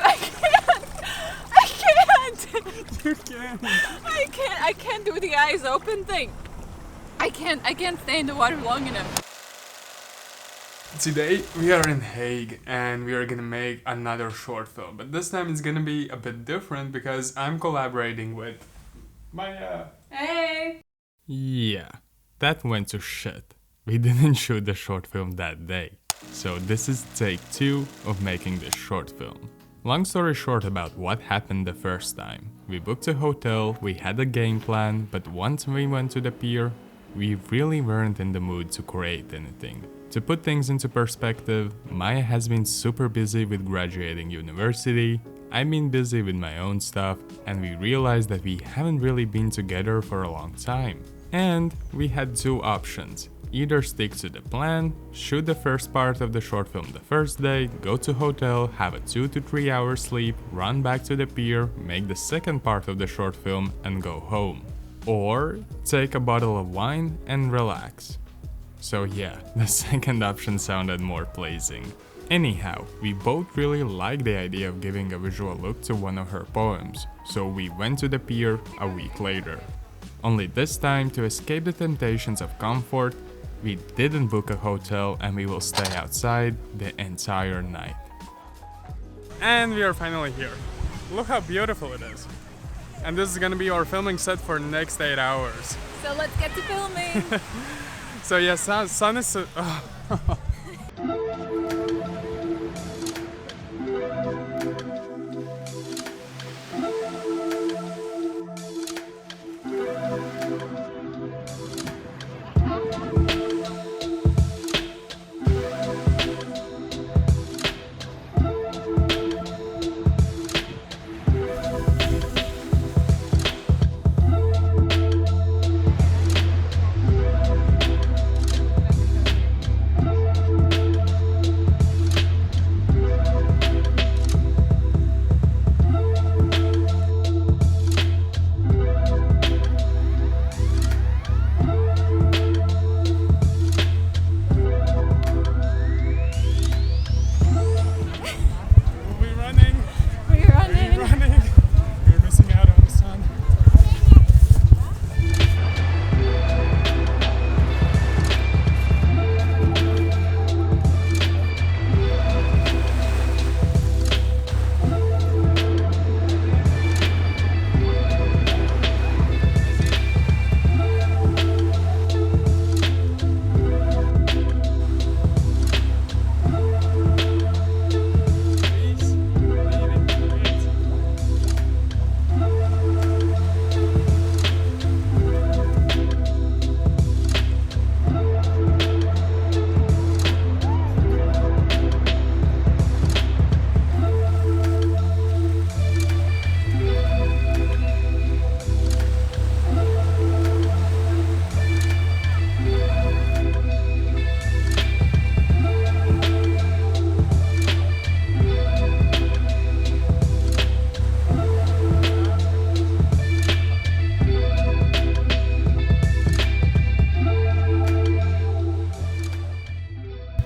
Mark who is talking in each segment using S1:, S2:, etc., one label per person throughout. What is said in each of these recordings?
S1: I can't. I can't.
S2: You can.
S1: I can't do the eyes open thing. I can't stay in the water long enough.
S2: Today we are in Hague and we are gonna make another short film, but this time it's gonna be a bit different because I'm collaborating with Maija.
S1: Hey.
S3: Yeah, that went to shit. We didn't shoot the short film that day. So this is take 2 of making this short film. Long story short about what happened the first time. We booked a hotel, we had a game plan, but once we went to the pier, we really weren't in the mood to create anything. To put things into perspective, Maija has been super busy with graduating university, I've been busy with my own stuff, and we realized that we haven't really been together for a long time. And we had 2 options. Either stick to the plan, shoot the first part of the short film the first day, go to hotel, have a 2 to 3 hour sleep, run back to the pier, make the second part of the short film and go home. Or take a bottle of wine and relax. So yeah, the second option sounded more pleasing. Anyhow, we both really liked the idea of giving a visual look to one of her poems, so we went to the pier a week later. Only this time, to escape the temptations of comfort, we didn't book a hotel and we will stay outside the entire night.
S2: And we are finally here. Look how beautiful it is. And this is gonna be our filming set for the next 8 hours.
S1: So let's get to filming.
S2: So yeah, sun is...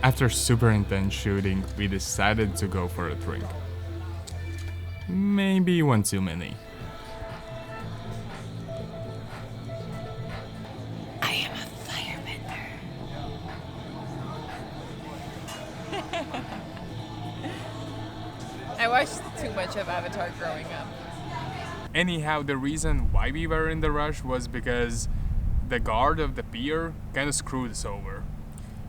S3: After super intense shooting, we decided to go for a drink. Maybe one too many.
S1: I am a firebender. I watched too much of Avatar growing up.
S2: Anyhow, the reason why we were in the rush was because the guard of the pier kind of screwed us over.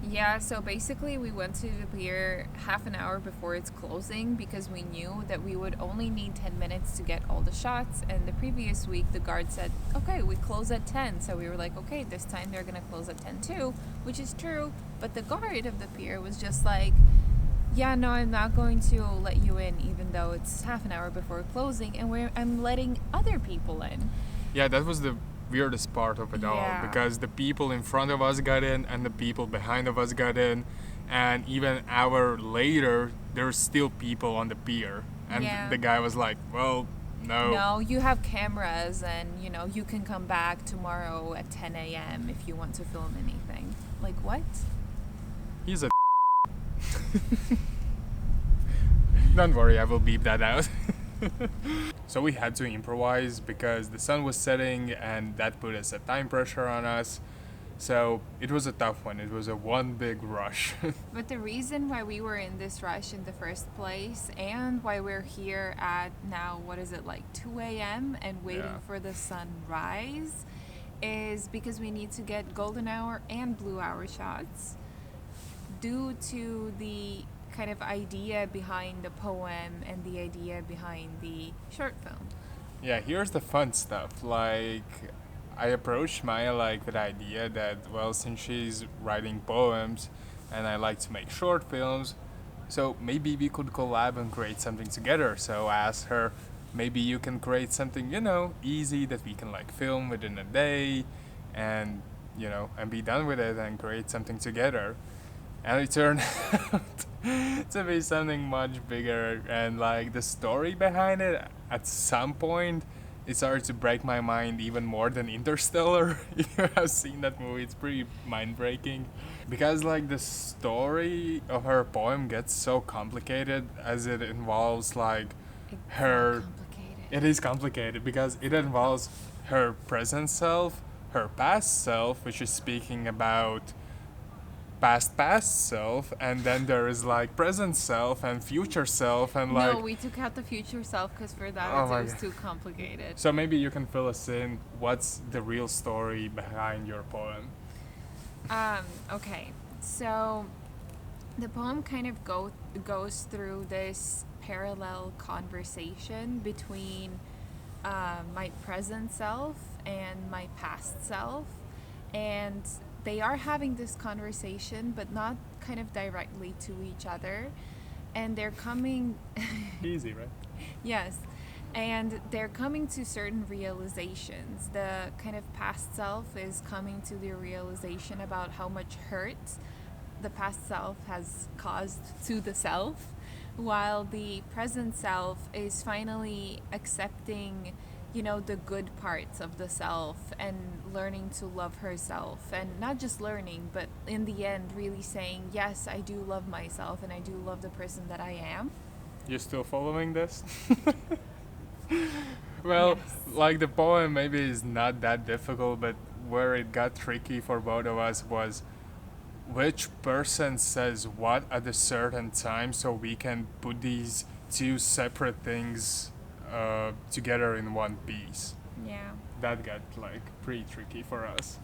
S1: Yeah, so basically we went to the pier half an hour before it's closing because we knew that we would only need 10 minutes to get all the shots. And the previous week, the guard said, okay, we close at 10. So we were like, okay, this time they're going to close at 10 too, which is true. But the guard of the pier was just like, yeah, no, I'm not going to let you in even though it's half an hour before closing. And I'm letting other people in.
S2: Yeah, that was the weirdest part of it all,
S1: Yeah.
S2: because the people in front of us got in and the people behind of us got in, and even an hour later there's still people on the pier, and
S1: Yeah.
S2: the guy was like, well,
S1: No, you have cameras and, you can come back tomorrow at 10 a.m. if you want to film anything. Like, what?
S2: He's a Don't worry, I will beep that out. So we had to improvise because the sun was setting and that put us a time pressure on us. So it was a tough one. It was a one big rush.
S1: But the reason why we were in this rush in the first place and why we're here at now, what is it, like 2 a.m. and waiting
S2: Yeah.
S1: for the sunrise is because we need to get golden hour and blue hour shots due to the kind of idea behind the poem and the idea behind the short film.
S2: Yeah, here's the fun stuff. Like, I approached Maya like with the idea that, well, since she's writing poems and I like to make short films, so maybe we could collab and create something together. So I asked her, maybe you can create something, easy that we can like film within a day and, and be done with it and create something together. And it turned out to be something much bigger, and like the story behind it at some point it started to break my mind even more than Interstellar. If you have seen that movie, it's pretty mind-breaking because like the story of her poem gets so complicated as it involves like
S1: It's
S2: her
S1: so complicated.
S2: it is complicated because it involves her present self, her past self, which is speaking about past self, and then there is like present self and future self and like.
S1: No, we took out the future self because for that
S2: Oh
S1: it
S2: my
S1: was
S2: God.
S1: too complicated.
S2: So maybe you can fill us in. What's the real story behind your poem?
S1: Okay, so the poem kind of goes through this parallel conversation between my present self and my past self, and they are having this conversation but not kind of directly to each other, and they're coming
S2: Easy, right?
S1: yes, and they're coming to certain realizations. The kind of past self is coming to the realization about how much hurt the past self has caused to the self, while the present self is finally accepting, the good parts of the self and learning to love herself, and not just learning, but in the end really saying, yes, I do love myself and I do love the person that I am.
S2: You still following this? Well,
S1: Yes.
S2: like the poem maybe is not that difficult, but where it got tricky for both of us was which person says what at a certain time, so we can put these two separate things together in one piece.
S1: Yeah.
S2: That got like pretty tricky for us.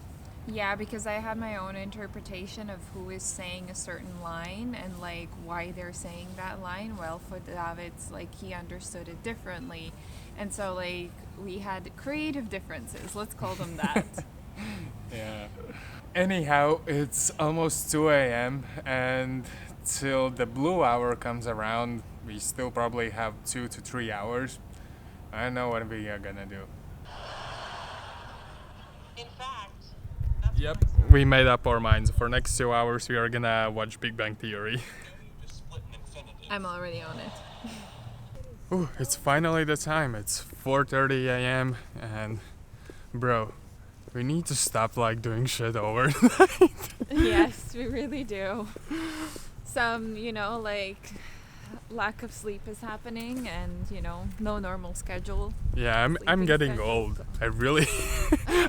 S1: Yeah, because I had my own interpretation of who is saying a certain line and like why they're saying that line. Well, for David's, like he understood it differently. And so like we had creative differences, let's call them that.
S2: Yeah. Anyhow, it's almost 2 a.m. and till the blue hour comes around, we still probably have 2 to 3 hours. I don't know what we are gonna do.
S4: In fact, that's
S2: Yep, we made up our minds. For next 2 hours, we are gonna watch Big Bang Theory.
S4: the split in infinity.
S1: I'm already on it.
S2: Ooh, it's finally the time. It's 4:30 a.m. and bro, we need to stop like doing shit overnight.
S1: Yes, we really do. Some, like lack of sleep is happening and, no normal schedule.
S2: Yeah, I'm
S1: Sleeping
S2: getting
S1: schedule.
S2: old. I really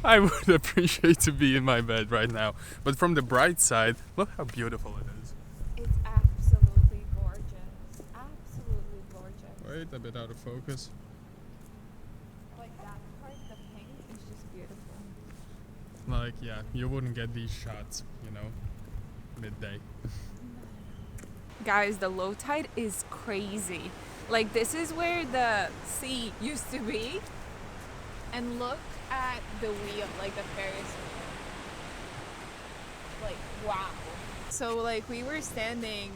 S2: I would appreciate to be in my bed right now. But from the bright side, look how beautiful it is.
S1: It's absolutely gorgeous. Absolutely gorgeous.
S2: Wait, a bit out of focus.
S1: Like that part, the pink is just beautiful.
S2: Like, yeah, you wouldn't get these shots, midday.
S1: Guys, the low tide is crazy. Like this is where the sea used to be. And look at the wheel, like the Ferris wheel. Like wow. So like we were standing,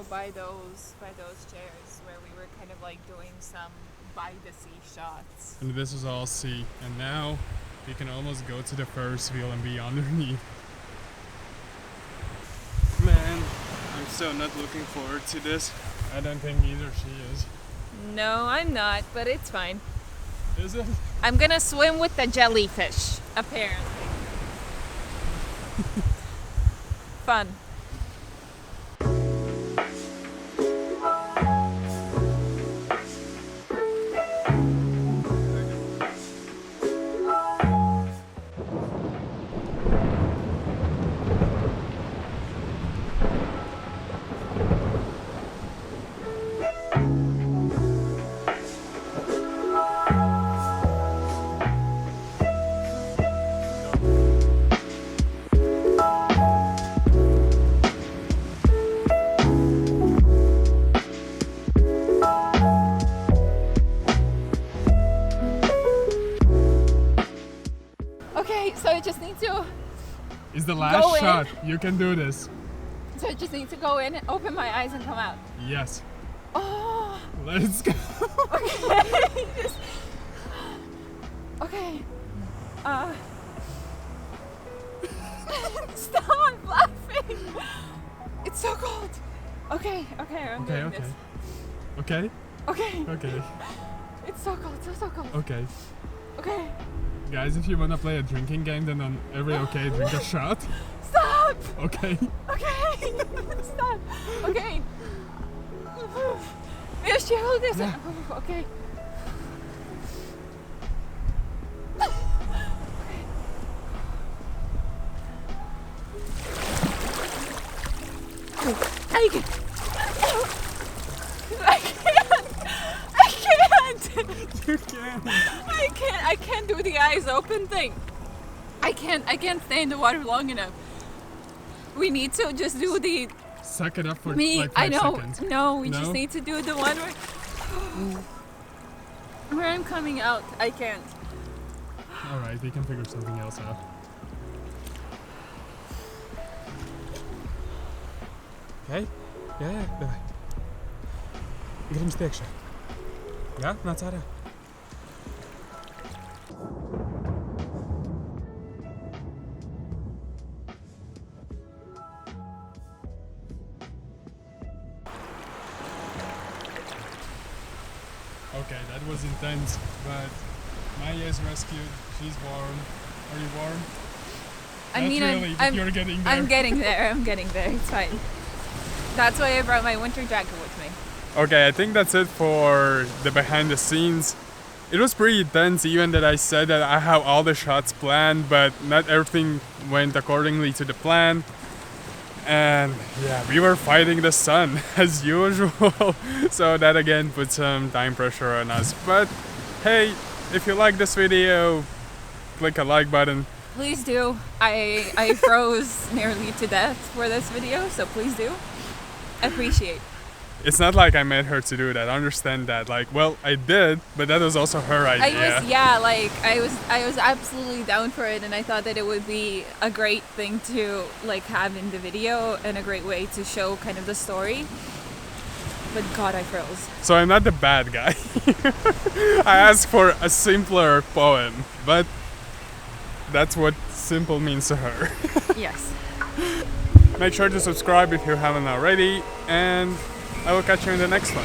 S1: by those chairs where we were kind of like doing some by the sea shots.
S2: And this is all sea. And now you can almost go to the Ferris wheel and be underneath. Man, I'm so not looking forward to this. I don't think either she is.
S1: No, I'm not, but it's fine.
S2: Is it?
S1: I'm gonna swim with the jellyfish, apparently. Fun.
S3: It's the
S1: Go
S3: last
S1: in.
S3: shot. You can do this.
S1: So I just need to go in, open my eyes, and come out.
S3: Yes.
S1: Oh,
S3: Let's go.
S1: okay. Okay. Stop laughing. It's so cold. Okay, I'm
S3: Okay,
S1: doing
S3: okay.
S1: this.
S3: Okay?
S1: Okay.
S3: Okay.
S1: It's so cold, so cold.
S3: Okay.
S1: Okay.
S3: Guys, if you wanna play a drinking game, then on every okay, drink a shot.
S1: Stop.
S3: Okay.
S1: Okay. Stop. Okay. Wiesz, hold this.
S3: Yeah.
S1: Okay. I can't.
S3: You can.
S1: I can't do the eyes open thing. I can't stay in the water long enough. We need to just do the
S3: Suck it up for
S1: me.
S3: like
S1: I
S3: 5
S1: know.
S3: seconds.
S1: No, we just
S3: No?
S1: need to do the one where I'm coming out. I can't.
S3: Alright, we can figure something else out. Okay? Ja, dawaj. Grیم stekše. Ja, na cara. Okay, that was intense, but Maija is rescued. She's warm. Are you warm?
S1: I
S3: Not
S1: mean,
S3: really, but you're getting there.
S1: I'm getting there. I'm getting there. It's fine. That's why I brought my winter jacket with me.
S3: Okay, I think that's it for the behind the scenes. It was pretty intense, even that I said that I have all the shots planned, but not everything went accordingly to the plan. And yeah, we were fighting the sun as usual. So that again put some time pressure on us. But hey, if you like this video, click a like button.
S1: Please do. I froze nearly to death for this video, so please do. Appreciate.
S3: It's not like I made her to do that. I understand that. Like, well, I did, but that was also her idea.
S1: I was absolutely down for it, and I thought that it would be a great thing to like have in the video and a great way to show kind of the story. But God, I froze.
S3: So I'm not the bad guy. I asked for a simpler poem, but that's what simple means to her.
S1: Yes.
S3: Make sure to subscribe if you haven't already, and I will catch you in the next one.